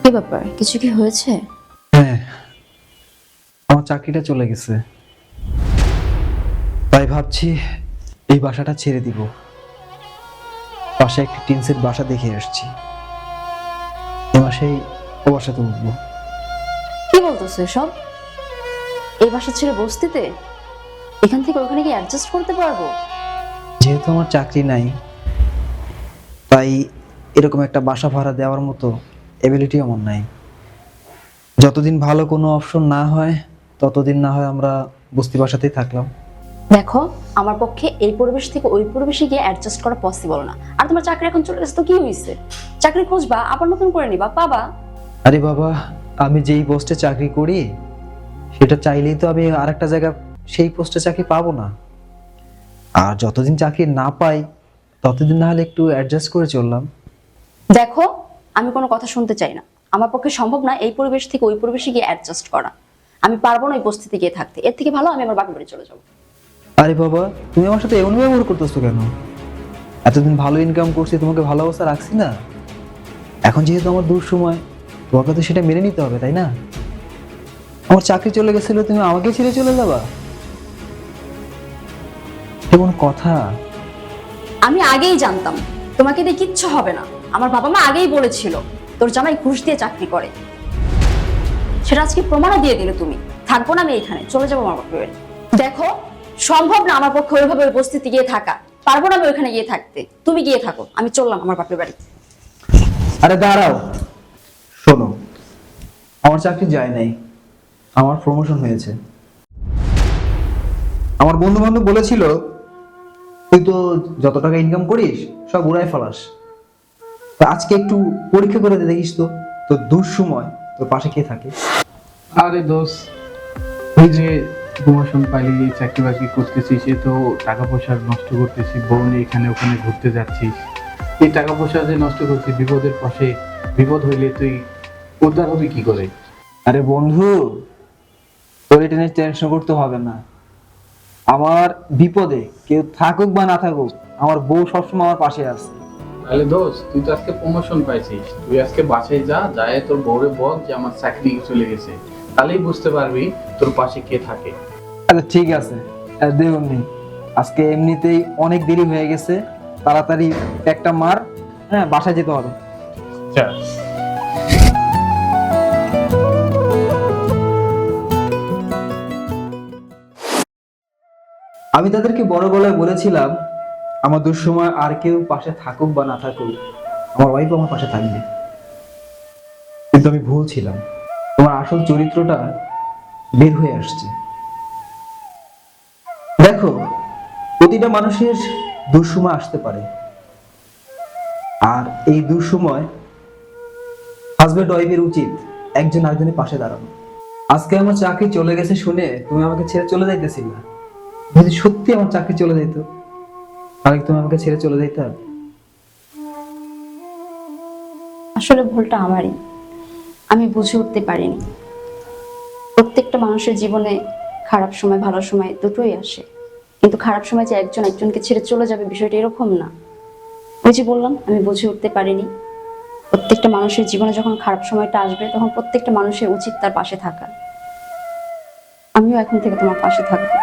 কি ব্যাপার, কিছু কি হয়েছে? হ্যাঁ, আমার চাকরিটা চলে গেছে, তাই ভাবছি এই বাসাটা ছেড়ে দিব। পাশে একটা টিন সেট বাসা দেখে আসছি, এ মাসেই ও বাসাতে উঠবো। কি বলতেছো এসব? এই বাসা ছেড়ে বস্তিতে? এখান থেকে ওখানে গিয়ে অ্যাডজাস্ট করতে পারবো? যেহেতু আমার চাকরি নাই, তাই এরকম একটা বাসা ভাড়া দেওয়ার মতো এবিলিটি আমার নাই। যতদিন ভালো কোনো অপশন না হয়, ততদিন না হয় আমরা বস্তি বাসাতেই থাকলাম। দেখো, আমার পক্ষে এই পরিবেশ থেকে ওই পরিবেশে গিয়ে অ্যাডজাস্ট করা পসিবল না। আর তোমার চাকরি এখন চলে গেছে তো কি হয়েছে? চাকরি খুঁজবা, আবার নতুন করে নিবা, পাবা। আরে বাবা, আমি যেই পোস্টে চাকরি করি সেটা চাইলেই তো আমি আরেকটা জায়গা সেই পোস্টে চাকরি পাবো না। আর যতদিন চাকরি না পাই, ততদিন না হলে একটু অ্যাডজাস্ট করে চললাম। দেখো, আমি কোনো কথা শুনতে চাই না। আমার পক্ষে সম্ভব না এই পরিবেশ থেকে ওই পরিবেশে গিয়ে অ্যাডজাস্ট করা। আমি পারবো না ওই বস্তিতে গিয়ে থাকতে। এর থেকে ভালো আমি আমার বাপের বাড়ি চলে যাবো। আরে বাবা, তুমি আমার সাথে এমন ব্যবহার করতেছো কেন? এতদিন ভালো ইনকাম করছি, তোমাকে ভালো অবস্থা রাখছি না? এখন যেহেতু আমার দূর সময়, তোমাকে তো সেটা মেনে নিতে হবে, তাই না? আমার চাকরি চলে গেছিল, তুমি আমাকে ছেড়ে চলে যাবা? এটা কোনো কথা? আমি আগেই জানতাম তোমাকে দিয়ে কিচ্ছু হবে না। আমার বাবা মা আগেই বলেছিল তোর জামাই ঘুষ দিয়ে চাকরি করে। সেটা আজকে প্রমাণও দিয়ে দিলে তুমি। থাকবো না আমি এখানে, চলে যাবো আমার বাপের বাড়ি। দেখো, সম্ভব না আমার পক্ষে ওইভাবে উপস্থিতি গিয়ে থাকা। পারবো না আমি ওইখানে গিয়ে থাকতে। তুমি গিয়ে থাকো, আমি চললাম আমার বাপের বাড়ি। আরে দাঁড়াও, শোনো, আমার চাকরি যায় নাই, আমার প্রমোশন হয়েছে। আমার বন্ধু বান্ধব বলেছিল তুই তো যত টাকা ইনকাম করিস সব উড়াই ফেলাস, তা আজকে একটু পরীক্ষা করে দেখিস তো তোর দুঃসময় তোর পাশে কে থাকে। আরে দোষ, ওই যে প্রমোশন পাইলি, চাকরি বাকরি করতেছিস, এ তো টাকা পয়সা নষ্ট করতেছিস, বউ নিয়ে এখানে ওখানে ঘুরতে যাচ্ছিস। এই টাকা পয়সা যে নষ্ট করছিস, বিপদের পাশে বিপদ হইলে তুই উদ্ধার হবি কি করে? আরে বন্ধু, তোর এটা নিয়ে টেনশন করতে হবে না। আমার বিপদে কেউ থাকুক বা না থাকুক, আমার বউ সবসময় আমার পাশে আছে। তাহলে দোষ, তুই তো আজকে প্রমোশন পাইছিস, তুই আজকে বাসায় যা, যায় তোর বউরে বল যে আমার চাকরি চলে গেছে, তাহলেই বুঝতে পারবি তোর পাশে কে থাকে। আচ্ছা ঠিক আছে, দেখুন আজকে এমনিতেই অনেক দেরি হয়ে গেছে, তাড়াতাড়ি একটা মার, হ্যাঁ বাসায় যেতে হবে। চল। আমি তাদেরকে বড় গলায় বলেছিলাম আমার দুঃসময় আর কেউ পাশে থাকুক বা না থাকুক, আমার ওয়াইফ আমার পাশে থাকবে। কিন্তু আমি ভুল ছিলাম, তোমার আসল চরিত্রটা বের হয়ে আসছে। দেখো, প্রতিটা মানুষের দুঃসময় আসতে পারে, আর এই দুঃসময় হাজবেন্ড ওয়াইফের উচিত একজন আরেকজনের পাশে দাঁড়ানো। আজকে আমার চাকরি চলে গেছে শুনে তুমি আমাকে ছেড়ে চলে যাইতেছিল না। যদি সত্যি আমার চাকরি চলে যেত, তাহলে কি তুমি আমাকে ছেড়ে চলে যাইতে? আসলে ভুলটা আমারই। আমি বুঝে উঠতে পারিনি। প্রত্যেকটা মানুষের জীবনে খারাপ সময় ভালো সময় দুটোই আসে, কিন্তু খারাপ সময় যে একজন একজনকে ছেড়ে চলে যাবে বিষয়টা এরকম না। ওই যে বললাম, আমি বুঝে উঠতে পারিনি। প্রত্যেকটা মানুষের জীবনে যখন খারাপ সময়টা আসবে, তখন প্রত্যেকটা মানুষের উচিত তার পাশে থাকা। আমিও এখন থেকে তোমার পাশে থাকবো।